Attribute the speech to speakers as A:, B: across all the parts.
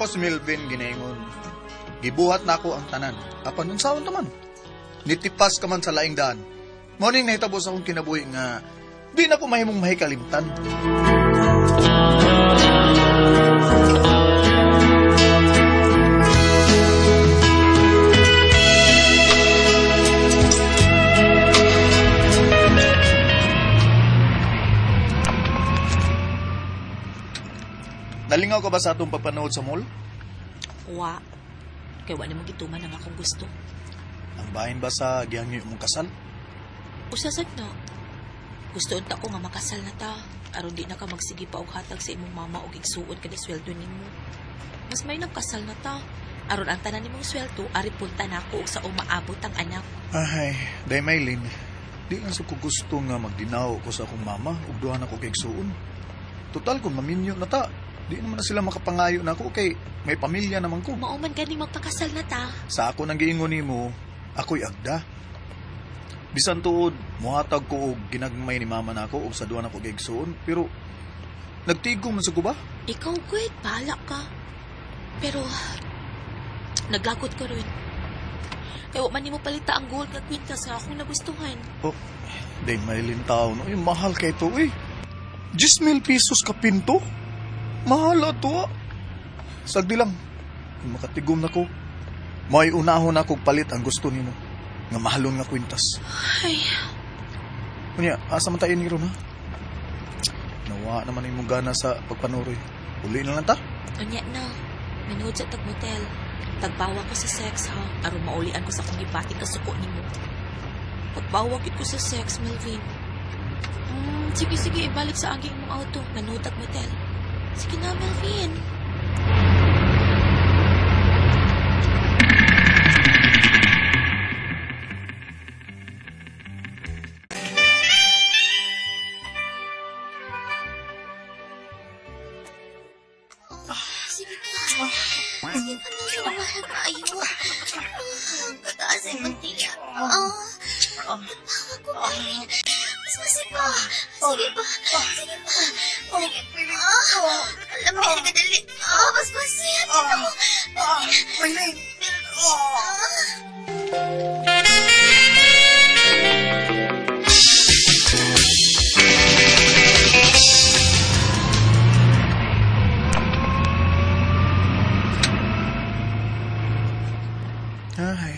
A: Tapos Melvin ginaingon, gibuhat na ako ang tanan. Apan nung saon taman. Nitipas ka man sa laing daan. Morning nahitabo sa akong kinabuhi nga di na ko mahimong mahikalimtan. Nalingaw ka ba sa atong pagpanood sa mall?
B: Wa. Kaya wala mong gituman ang akong gusto.
A: Ang bahin ba sa gihangyo mong kasal?
B: Usasad na. Gusto unta ko nga makasal na ta. Aron di na ka magsige pa og hatag sa imong mama og igsuon kada sweldo nimo. Mas may nagkasal na ta. Aron ang tanan nimong sweldo, ari punta na ako og sa umaabot ang anak.
A: Ay, day Maylin. Di lang sa ko gusto nga magdinaw ko sa akong mama ug duha na ko kay igsuon. Total kung maminyo na ta. Di naman na sila makapangayo na ako kay may pamilya naman ko.
B: Mauman gani magpakasal na ta.
A: Sa ako nang giingon nimo, ako'y agda. Bisan tuod, muhatag ko og ginagmay ni mama na ako og sa duha na ko gigsuon, pero nagtigom man sa ko ba?
B: Ikaw, Gwed, bahala ka. Pero, naglagot ka rin. Kaya man nimo palita ang gold nga kwintas nga akong nagustuhan.
A: Oh, day Maylin tao, no? Yung mahal kay to eh. 10,000 pesos ka pinto? Mahal ato. Sagdi lang. Kung makatigom na ko, may unahon ako palit ang gusto nimo. Nga mahalon nga kwintas.
B: Ay.
A: Kunya, asa man tayo ni Ron, ha? Nawa naman yung gana sa pagpanuroy. Uli na lang ta?
B: Kunya na. Manood sa tag-motel. Tagbawa ko sa sex, ha? Aron maulian ko sa kong ipati kasuko nimo. Pagbawa ko sa sex, Melvin. Sige, ibalik sa aging mong auto. Manood tag-motel. Sige na, Melvin.
C: Sige pa. Sige pa na siya mahal kayo. Pataas ay mantiya. Ako pa rin. Mas masip pa. Sige pa. Sige pa. Alam mo, nagkadali. Mas masip.
A: Maylin! Ay,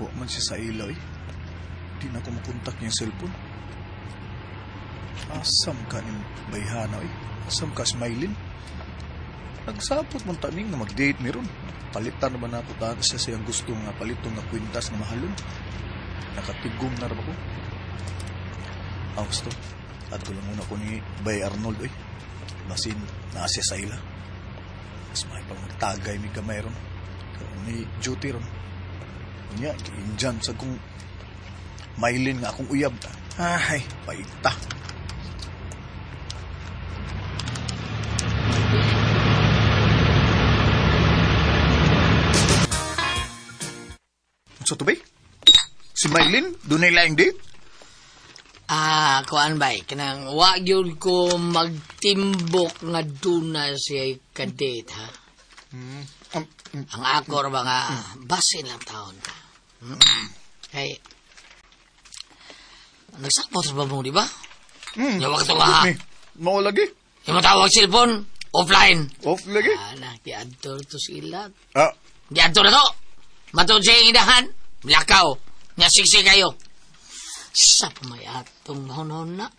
A: huwag man siya sa ilaw eh. Di na ko makontak niyang cellphone. Asam ka ni Bayhana eh. Asam ka si Maylin. Nagsapot mong taning na mag-date meron. Palitan naman ako dahil siya siyang gusto nga palitong na kwintas na mahalon. Nakatigom na rin ako. Gusto. At ko lang muna ko ni Bay Arnold eh. Basin naasya sa ila. Mas may pang magtagay may kamay ron. Ni duty ron. Kanya, kiinjan sa kong Maylin nga akong uyab. Ay, paita. So to ba? Si Maylin, doon ay laing date?
D: Kuan bay, kanang wag yun ko magtimbok nga duna siya kadate, ha? Ang ako ba nga, basin lang taon ka. Kay, nagsapot ba mo, di ba? Yung wakto ka, ha?
A: Mao lagi?
D: Yung matawag cellphone, offline.
A: Off lagi?
D: Kiadtor to sila.
A: Ah.
D: Kiadtor na to. Matod siya yung idahan. Lakaw. Nasiksi kayo. Sa pumayatong honon na,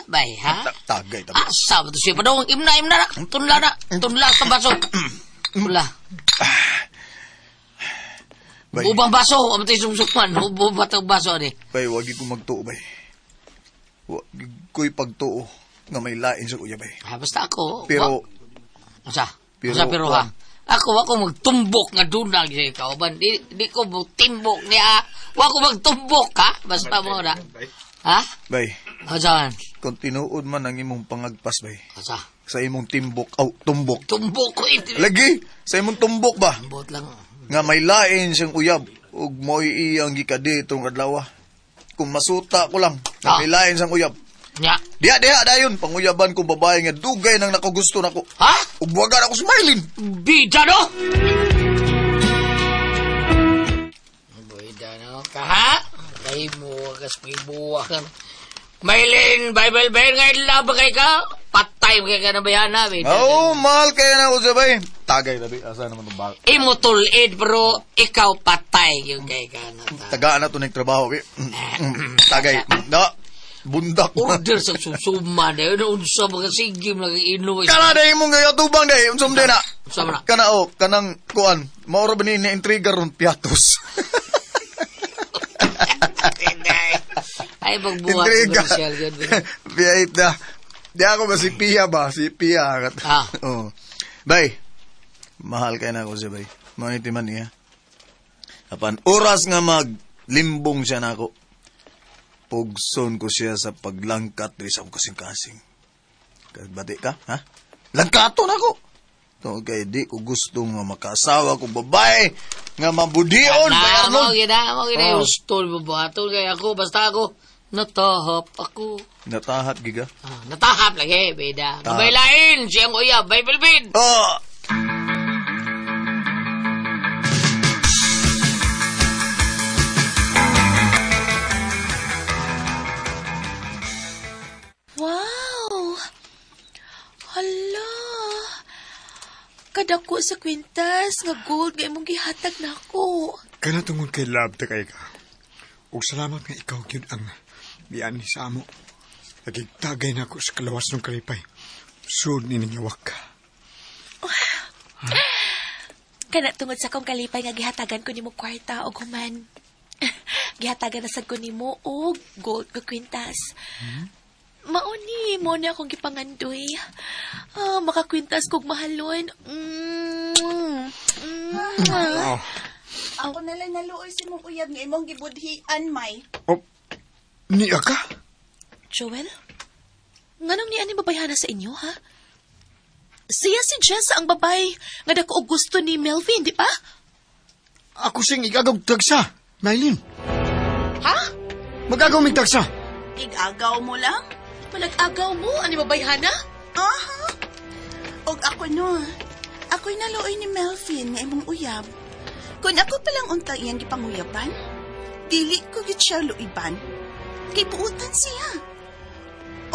D: bay, ha?
A: Tagay, tagay.
D: Asa ba to siya pa daw? Imna na. Tunla na. Tunla sa baso. Tunla.
A: Bay.
D: Ubang baso. Amatay sumsukman. Ubang batang baso, ni.
A: Bay, wagi ko magtuo, bay. Wagi ko'y pagtuo nga may lain sa kuya, bay.
D: Basta ako.
A: Pero...
D: Pero ha? Ako magtumbok nga dunag sa ikaw. Di ko magtimbok niya. Ako magtumbok, ha? Basta mo na. Ha?
A: Bay.
D: Saan?
A: Kung tinuod man ang imong pangagpas, bay.
D: Asa?
A: Sa imong timbok. Tumbok.
D: Tumbok ko ito.
A: Lagi! Sa imong tumbok ba?
D: Tumbok lang.
A: Nga may lain siyang uyab. Ug mo'y iyang gikadi itong adlaw. Kung masuta ko lang, nga may lain siyang uyab.
D: Nya.
A: Diha dayon panguyaban ko babae nga dugay nang nakagusto nako.
D: Ha?
A: Ug buwagan ako smilin.
D: Bida no? Bida no? Kaha? Dahil mo kas may buwa ka. Maylin, Bible ba nga ilaba kay ka? Patay mo kay ka na bayana.
A: Oh, mahal kaya na ako sabay. Tagay tabi, asa naman itong baka.
D: Imo tulid, pero ikaw patay yung kay ka na.
A: Tagaan na ito nagtrabaho, eh. Tagay. Na, bundak mo.
D: Order sa susuma na yun. Unsa mga sigim na inuwi.
A: Kana dahi mong gayatubang dahi. Unsam din na.
D: Unsa man na?
A: Kana o, kanang kuan. Mauro ba ni na-intriga ron piatos.
D: Ay, magbuhat
A: Intriga.
D: komersyal yan.
A: Piyait na. Di ako ba si Pia ba? Si Pia.
D: Ah.
A: Oo. Bay, mahal kaya na ako siya, bay. Manitiman niya. Apan, oras nga maglimbong siya na ako. Pugson ko siya sa paglangkat rin sa akong kasing-kasing. Bati ka, ha? Langkato na ako! So, kaya di ko gusto nga makasawa kong babae nga mabudion.
D: Mo, gina,
A: Oh.
D: gusto mo buhaton kaya ako, basta ako, natahap ako.
A: Natahat, giga.
D: Natahap lagi, beda.
A: Tahap.
D: Kabaylain, siyang uyab, Bible bin.
A: Oh!
B: Wow! Hala! Kadako sa kwintas nga gold nga imong gihatag nako.
E: Kana tungod kay love ta kay ka. Ug salamat nga ikaw gyud ang biyan ni sa amo. Nagigtagay na ako sa kalawas ng kalipay. Sud ni ninyawak ka.
B: Kana tungod sa akong kalipay nga gihatagan ko nimo kwarta og human. Gihatagan na sad ko nimo og gold nga kwintas. Mauni mo na akong gipangandoy. Makakwintas kog mahalon.
E: Oh.
C: Ako na lang naluoy si mong uyab nga imong gibudhian, May.
E: Oh. Niya ka?
B: Joel? Nganong ni ani babayhana sa inyo, ha? Siya si Jess ang babay nga dako og gusto ni Melvin, di ba?
E: Ako sing igagaw tagsa. Nailin.
B: Ha?
E: Magagaw mig tagsa.
C: Igagaw mo lang?
B: Malag-agaw mo, ani babayhana?
C: Aha. Og ako no, ako'y naluoy ni Melvin nga imong uyab. Kung ako palang unta iyang gipanguyaban, dili ko gid siya luiban. Kay puutan siya.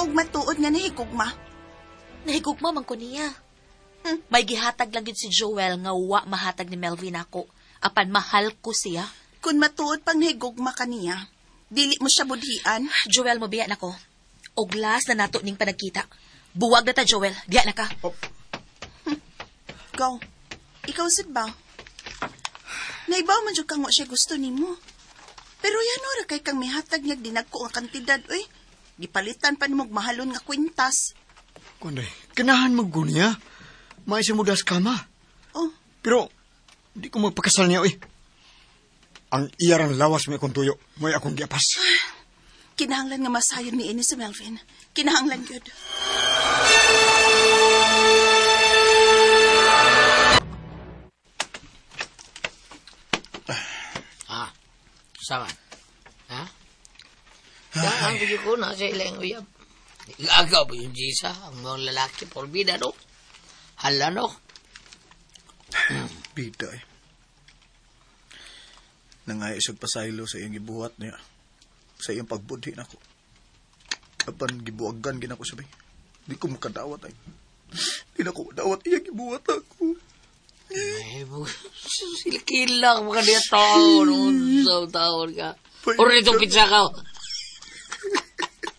C: Og matuod nga nahigugma.
B: Nahigugma man ko niya. May gihatag lang gid si Joel nga wa mahatag ni Melvin ako. Apan mahal ko siya.
C: Kung matuod pang nahigugma kaniya, dili mo siya budhian.
B: Joel, mabiya na ko. Og last na nato ning panagkita. Buwag na ta, Joel. Diya na ka.
C: Go. Ikaw sad ba? Naibaw man jud kang wa siya gusto nimo. Pero yan ora kay kang mihatag niya dinagko nga kantidad, oy. Gipalitan pa nimog mahalon nga kwintas.
E: Kunday, kanahan maggunya. May simudas kama.
C: Oh,
E: Pero, di ko magpakasal niya, Ang iyarang lawas may akong tuyo. May akong giapas.
C: kinahanglan nga masayon ni ini si Melvin. Kinahanglan gyud.
D: Sama. Ha? Saan ko na sa ilang uyab. Igagaw ba yung Jisa? Ang mga lalaki, porbida, no? Hala, no?
A: Bida eh. Nangayasag pasaylo sa iyong gibuhat niya. Sa iyong pagbudhi na ko. Kapan gibuagan gina ko sabay. Di ko makadawat ay. Di na ko madawat iyang gibuhat ako.
D: Ay, sila mga niya taon. Unsaw taon ka. Or itong pizza ka.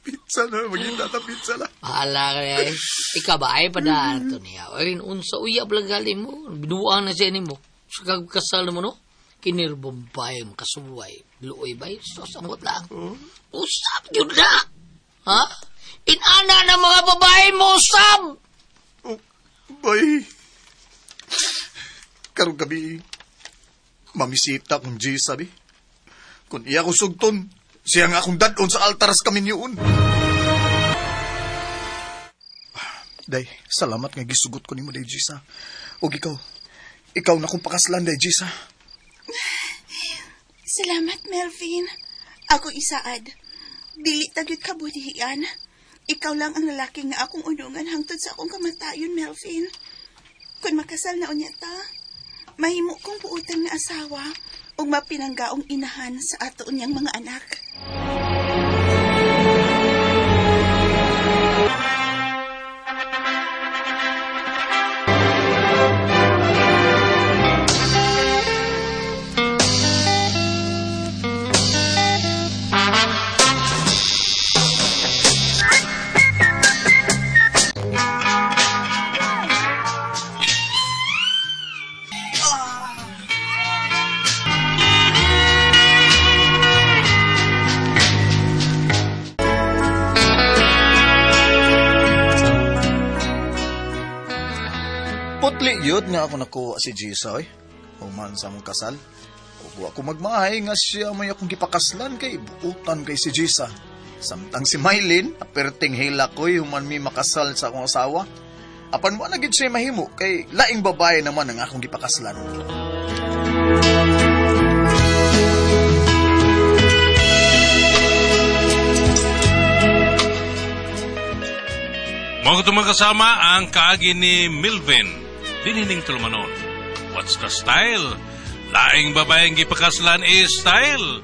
A: Pizza na, maging pizza na.
D: Hala ka niya. Ikaw ba ay padaan to niya? Ay, unsa uyab lang galing mo. Binuang na siya ni mo. Sa kagkasal mo, no? Kinirbombay mo kasuway. Luoy ba? Sasamot lang. Usap yun na. Ha? Inana ng mga babae mo, usap!
A: Oh, bay. Karong gabi, mamisita kong G, sabi. Kung iya ko sugton, siya nga akong dadon sa altaras kami niyon. Day, salamat nga gisugot ko ni mo, Day Gisa. O ikaw na kong pakaslan, Day Gisa.
C: Salamat, Melvin. Ako isaad. Dili tagyud kabudhian. Ikaw lang ang lalaki nga akong unungan hangtod sa akong kamatayon, Melvin. Kung makasal na unya ta, mahimo kong buutan nga asawa ug mapinanggaong inahan sa ato unyang mga anak.
A: Putli yun nga ako nakuha si Jisa, oy. Human sa mong kasal. Ug ako magmahay nga siya may akong gipakaslan kay buutan kay si Jisa. Samtang si Mylene, aperting hila ko'y human mi makasal sa akong asawa. Apan mo na gid siya mahimo kay laing babae naman ang akong gipakaslan.
F: Mga kasama ang kaagi ni Milvin, dinining tulumanon. What's the style? Laing babaeng gipakaslan is style.